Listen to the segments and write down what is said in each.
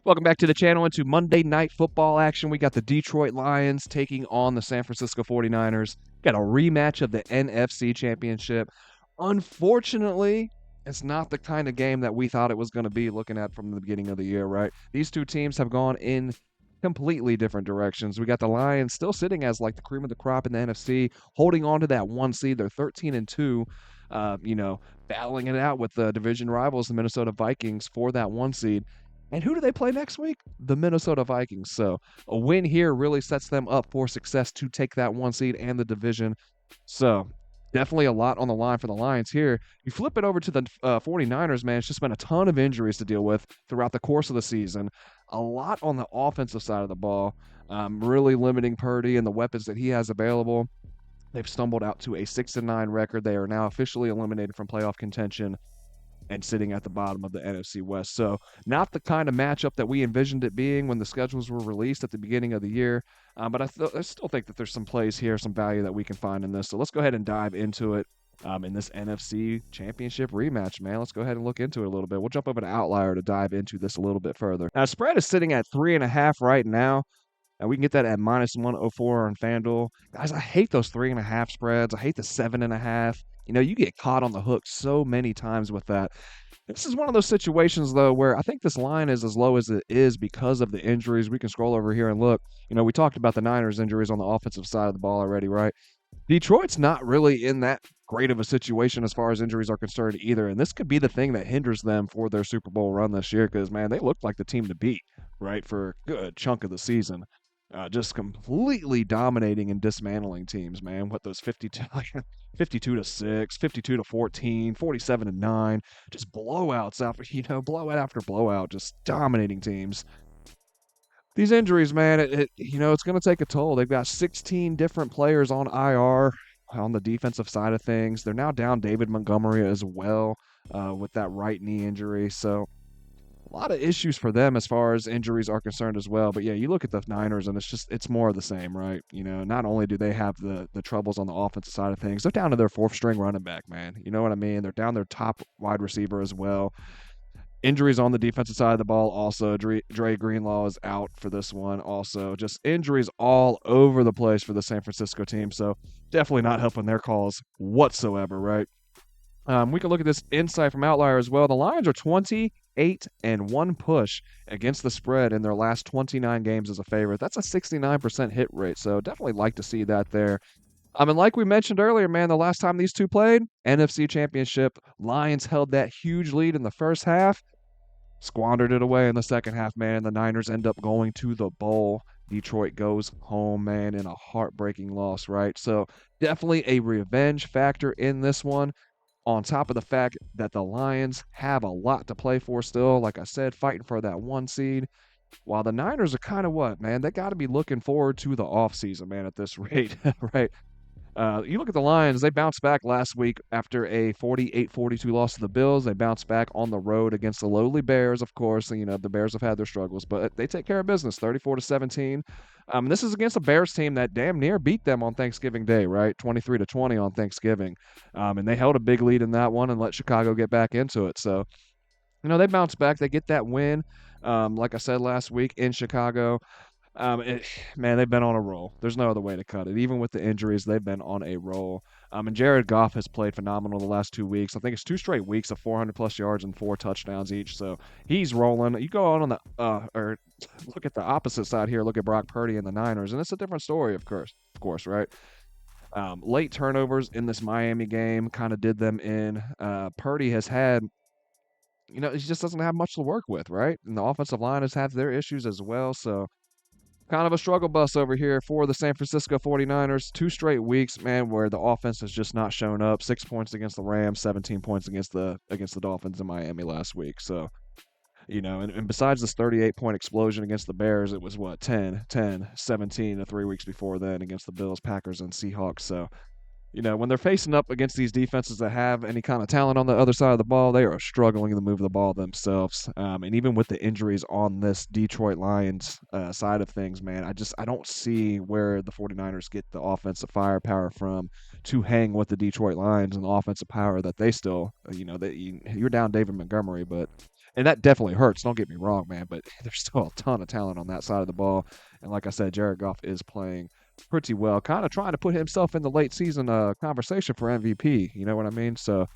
Welcome back to the channel into Monday Night Football action. We got the Detroit Lions taking on the San Francisco 49ers. Got a rematch of the NFC Championship. Unfortunately, it's not the kind of game that we thought it was going to be looking at from the beginning of the year, right? These two teams have gone in completely different directions. We got the Lions still sitting as like the cream of the crop in the NFC, holding on to that one seed. They're 13-2, battling it out with the division rivals, the Minnesota Vikings, for that one seed. And who do they play next week? The Minnesota Vikings. So a win here really sets them up for success to take that one seed and the division. So definitely a lot on the line for the Lions here. You flip it over to the 49ers, man, it's just been a ton of injuries to deal with throughout the course of the season. A lot on the offensive side of the ball, really limiting Purdy and the weapons that he has available. They've stumbled out to a 6-9 record. They are now officially eliminated from playoff contention and sitting at the bottom of the NFC West. So not the kind of matchup that we envisioned it being when the schedules were released at the beginning of the year. But I still think that there's some plays here, some value that we can find in this. So let's go ahead and dive into it in this NFC Championship rematch, man. Let's go ahead and look into it a little bit. We'll jump over to Outlier to dive into this a little bit further. Now, spread is sitting at 3.5 right now. And we can get that at -104 on FanDuel. Guys, I hate those 3.5 spreads. I hate the 7.5. You get caught on the hook so many times with that. This is one of those situations, though, where I think this line is as low as it is because of the injuries. We can scroll over here and look. We talked about the Niners' injuries on the offensive side of the ball already, right? Detroit's not really in that great of a situation as far as injuries are concerned either. And this could be the thing that hinders them for their Super Bowl run this year because, man, they looked like the team to beat, right, for a good chunk of the season. Just completely dominating and dismantling teams, man. What those 52-6, 52-14, 47-9, just blowouts after blowout after blowout, just dominating teams. These injuries, man, it's going to take a toll. They've got 16 different players on IR on the defensive side of things. They're now down David Montgomery as well with that right knee injury. So a lot of issues for them as far as injuries are concerned as well. But yeah, you look at the Niners and it's more of the same, right? Not only do they have the troubles on the offensive side of things, they're down to their fourth string running back, man. You know what I mean? They're down their top wide receiver as well. Injuries on the defensive side of the ball also. Dre Greenlaw is out for this one also. Just injuries all over the place for the San Francisco team. So definitely not helping their cause whatsoever, right? We can look at this insight from Outlier as well. The Lions are 28-1 push against the spread in their last 29 games as a favorite. That's a 69% hit rate, so definitely like to see that there. And like we mentioned earlier, man, the last time these two played, NFC Championship, Lions held that huge lead in the first half, squandered it away in the second half, man. The Niners end up going to the bowl. Detroit goes home, man, in a heartbreaking loss, right? So definitely a revenge factor in this one. On top of the fact that the Lions have a lot to play for still, like I said, fighting for that one seed. While the Niners are kind of what, man? They got to be looking forward to the offseason, man, at this rate, right? You look at the Lions, they bounced back last week after a 48-42 loss to the Bills. They bounced back on the road against the lowly Bears, of course. The Bears have had their struggles, but they take care of business, 34-17. This is against a Bears team that damn near beat them on Thanksgiving Day, right? 23-20 on Thanksgiving. And they held a big lead in that one and let Chicago get back into it. So, they bounce back. They get that win, like I said last week in Chicago. Man, they've been on a roll. There's no other way to cut it. Even with the injuries, they've been on a roll. And Jared Goff has played phenomenal the last 2 weeks. I think it's 2 straight weeks of 400-plus yards and 4 touchdowns each. So he's rolling. You go on the or look at the opposite side here. Look at Brock Purdy and the Niners, and it's a different story, of course, right? Late turnovers in this Miami game kind of did them in. Purdy has had he just doesn't have much to work with, right? And the offensive line has had their issues as well. So kind of a struggle bus over here for the San Francisco 49ers. 2 straight weeks, man, where the offense has just not shown up. 6 points against the Rams, 17 points against the Dolphins in Miami last week. So, and besides this 38-point explosion against the Bears, it was 10, 17 the 3 weeks before then against the Bills, Packers, and Seahawks. So, when they're facing up against these defenses that have any kind of talent on the other side of the ball, they are struggling to move the ball themselves. And even with the injuries on this Detroit Lions side of things, man, I don't see where the 49ers get the offensive firepower from to hang with the Detroit Lions and the offensive power that they still, you're down David Montgomery, but And that definitely hurts. Don't get me wrong, man, but there's still a ton of talent on that side of the ball. And like I said, Jared Goff is playing pretty well, kind of trying to put himself in the late season conversation for MVP. You know what I mean? So,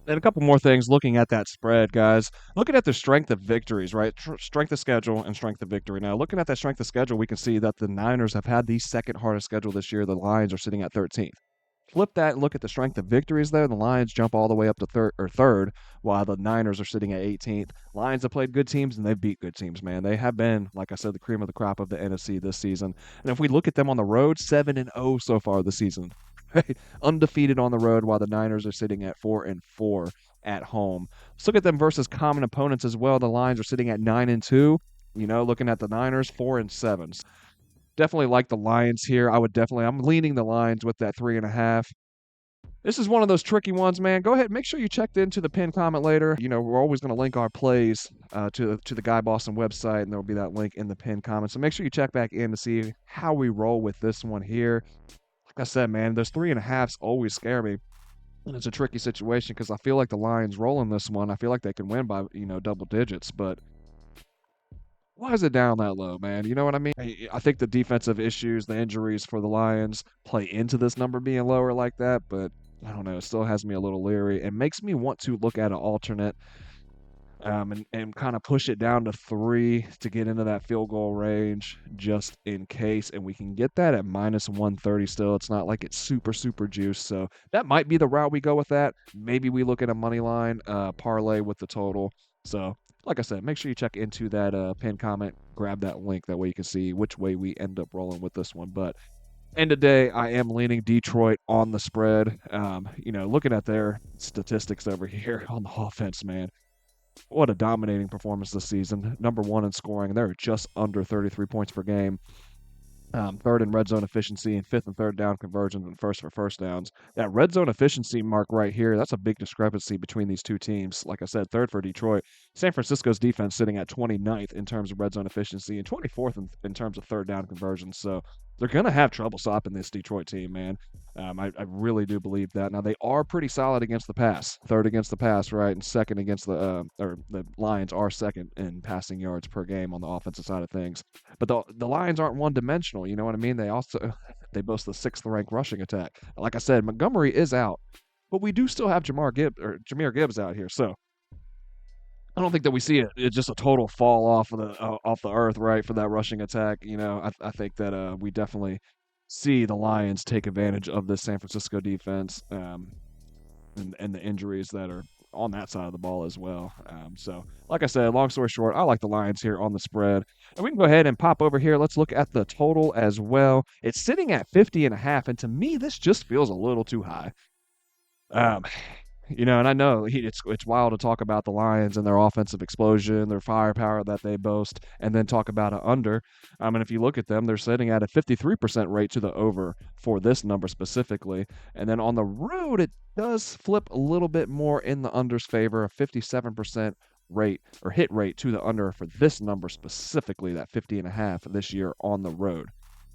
and a couple more things looking at that spread, guys. Looking at the strength of victories, right? Strength of schedule and strength of victory. Now, looking at that strength of schedule, we can see that the Niners have had the second hardest schedule this year. The Lions are sitting at 13th. Flip that and look at the strength of victories there. The Lions jump all the way up to third, while the Niners are sitting at 18th. Lions have played good teams and they've beat good teams, man. They have been, like I said, the cream of the crop of the NFC this season. And if we look at them on the road, 7-0 so far this season. Right? Undefeated on the road, while the Niners are sitting at 4-4 at home. Let's look at them versus common opponents as well. The Lions are sitting at 9-2. You know, looking at the Niners, 4-7. Definitely like the Lions here. I'm leaning the Lions with that 3.5. This is one of those tricky ones, man. Go ahead, make sure you checked into the pinned comment later. You know, we're always going to link our plays to the Guy Boston website, and there will be that link in the pinned comment. So make sure you check back in to see how we roll with this one here. Like I said, man, those 3.5s always scare me. And it's a tricky situation because I feel like the Lions roll in this one. I feel like they can win by, double digits, but why is it down that low, man? You know what I mean? I think the defensive issues, the injuries for the Lions play into this number being lower like that, but I don't know. It still has me a little leery. It makes me want to look at an alternate and kind of push it down to 3 to get into that field goal range just in case. And we can get that at -130 still. It's not like it's super, super juiced. So that might be the route we go with that. Maybe we look at a money line parlay with the total. So like I said, make sure you check into that pinned comment, grab that link. That way you can see which way we end up rolling with this one. But end of day, I am leaning Detroit on the spread. Looking at their statistics over here on the offense, man, what a dominating performance this season. Number one in scoring. They're just under 33 points per game. Third in red zone efficiency and fifth and third down conversions and first for first downs. That red zone efficiency mark right here, that's a big discrepancy between these two teams. Like I said, third for Detroit. San Francisco's defense sitting at 29th in terms of red zone efficiency and 24th in terms of third down conversions. So they're going to have trouble stopping this Detroit team, man. I really do believe that. Now, they are pretty solid against the pass. Third against the pass, right? And second against the Lions are second in passing yards per game on the offensive side of things. But the Lions aren't one-dimensional, you know what I mean? They boast the 6th-ranked rushing attack. Like I said, Montgomery is out, but we do still have Jahmyr Gibbs out here. So I don't think that we see it just a total fall off of the earth, right, for that rushing attack. I think that we definitely see the Lions take advantage of this San Francisco defense and the injuries that are on that side of the ball as well. So, like I said, long story short, I like the Lions here on the spread. And we can go ahead and pop over here. Let's look at the total as well. It's sitting at 50.5, and to me, this just feels a little too high. Um, and I know it's wild to talk about the Lions and their offensive explosion, their firepower that they boast, and then talk about an under. And if you look at them, they're sitting at a 53% rate to the over for this number specifically. And then on the road, it does flip a little bit more in the under's favor, a 57% rate or hit rate to the under for this number specifically, that 50.5 this year on the road.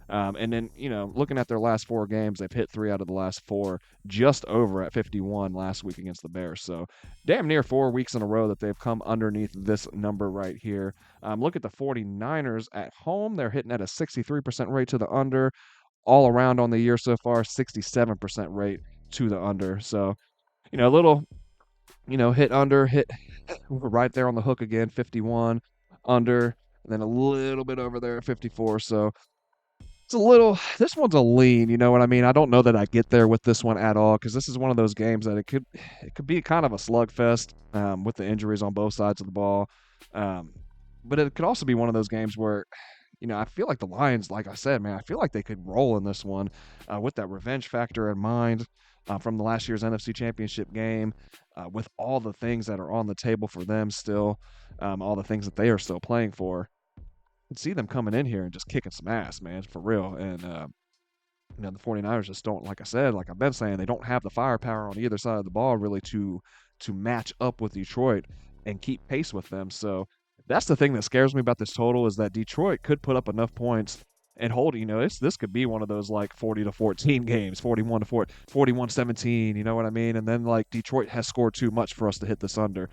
And then, looking at their last 4 games, they've hit 3 out of the last 4, just over at 51 last week against the Bears. So damn near 4 weeks in a row that they've come underneath this number right here. Look at the 49ers at home. They're hitting at a 63% rate to the under. All around on the year so far, 67% rate to the under. So, a little, hit right there on the hook again, 51 under, and then a little bit over there at 54. So, this one's a lean, you know what I mean? I don't know that I get there with this one at all because this is one of those games that it could be kind of a slugfest with the injuries on both sides of the ball. But it could also be one of those games where, I feel like the Lions, like I said, man, I feel like they could roll in this one with that revenge factor in mind from the last year's NFC Championship game, with all the things that are on the table for them still, all the things that they are still playing for. See them coming in here and just kicking some ass, man, for real. And the 49ers just don't, like I said, like I've been saying, they don't have the firepower on either side of the ball really to match up with Detroit and keep pace with them. So that's the thing that scares me about this total, is that Detroit could put up enough points and hold. This could be one of those like 40-14 games, 41-4, 41-17. You know what I mean? And then like Detroit has scored too much for us to hit this under.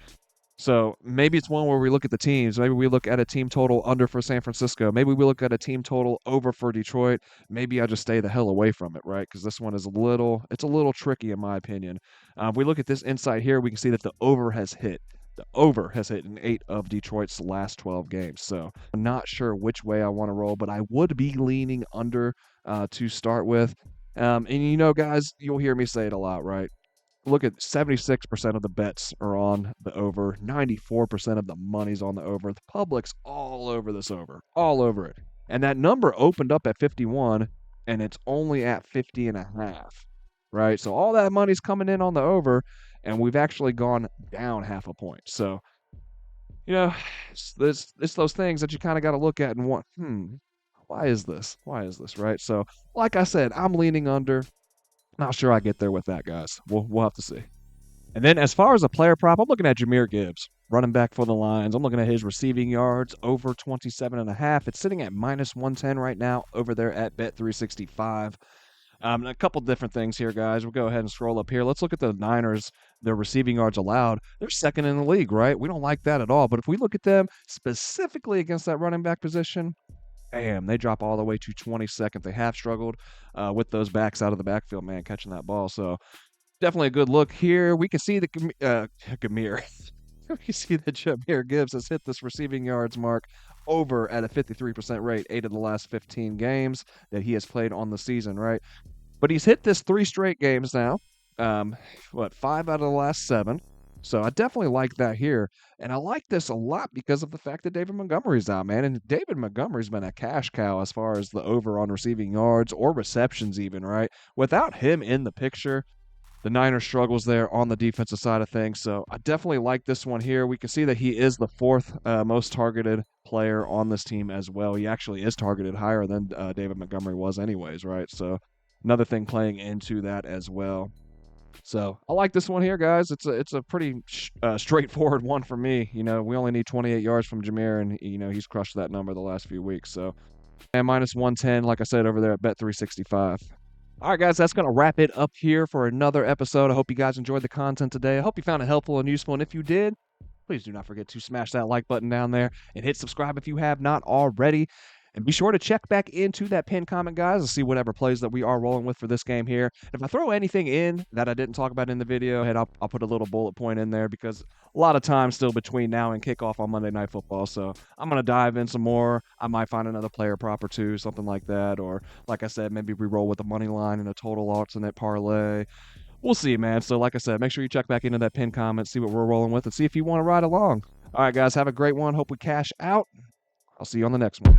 So maybe it's one where we look at the teams. Maybe we look at a team total under for San Francisco. Maybe we look at a team total over for Detroit. Maybe I just stay the hell away from it, right? Because this one is it's a little tricky in my opinion. If we look at this insight here, we can see that the over has hit. The over has hit in 8 of Detroit's last 12 games. So I'm not sure which way I want to roll, but I would be leaning under to start with. And guys, you'll hear me say it a lot, right? Look at 76% of the bets are on the over, 94% of the money's on the over. The public's all over this over, all over it. And that number opened up at 51 and it's only at 50 and a half, right? So all that money's coming in on the over and we've actually gone down half a point. So, you know, it's those things that you kind of got to look at and want, why is this? Why is this, right? So, like I said, I'm leaning under. Not sure I get there with that, guys. We'll have to see. And then as far as a player prop, I'm looking at Jahmyr Gibbs, running back for the Lions. I'm looking at his receiving yards over 27.5. It's sitting at minus 110 right now over there at Bet365. A couple different things here, guys. We'll go ahead and scroll up here. Let's look at the Niners, their receiving yards allowed. They're second in the league, right? We don't like that at all. But if we look at them specifically against that running back position, bam, they drop all the way to 22nd. They have struggled with those backs out of the backfield, man, catching that ball. So definitely a good look here. We can see the Gamir. We see that Jahmyr Gibbs has hit this receiving yards mark over at a 53% rate, 8 of the last 15 games that he has played on the season, right? But he's hit this 3 straight games now. 5 out of the last 7. So I definitely like that here. And I like this a lot because of the fact that David Montgomery's out, man. And David Montgomery's been a cash cow as far as the over on receiving yards or receptions even, right? Without him in the picture, the Niners struggles there on the defensive side of things. So I definitely like this one here. We can see that he is the 4th most targeted player on this team as well. He actually is targeted higher than David Montgomery was anyways, right? So another thing playing into that as well. So I like this one here, guys. It's a pretty straightforward one for me. We only need 28 yards from Jahmyr, and he's crushed that number the last few weeks. So, and minus 110, like I said, over there at Bet365. All right, guys, that's going to wrap it up here for another episode. I hope you guys enjoyed the content today. I hope you found it helpful and useful. And if you did, please do not forget to smash that like button down there and hit subscribe if you have not already. And be sure to check back into that pinned comment, guys, to see whatever plays that we are rolling with for this game here. And if I throw anything in that I didn't talk about in the video, I'll put a little bullet point in there because a lot of time still between now and kickoff on Monday Night Football. So I'm going to dive in some more. I might find another player prop or two, something like that. Or, like I said, maybe we roll with a money line and a total alternate parlay. We'll see, man. So, like I said, make sure you check back into that pinned comment, see what we're rolling with, and see if you want to ride along. All right, guys, have a great one. Hope we cash out. I'll see you on the next one.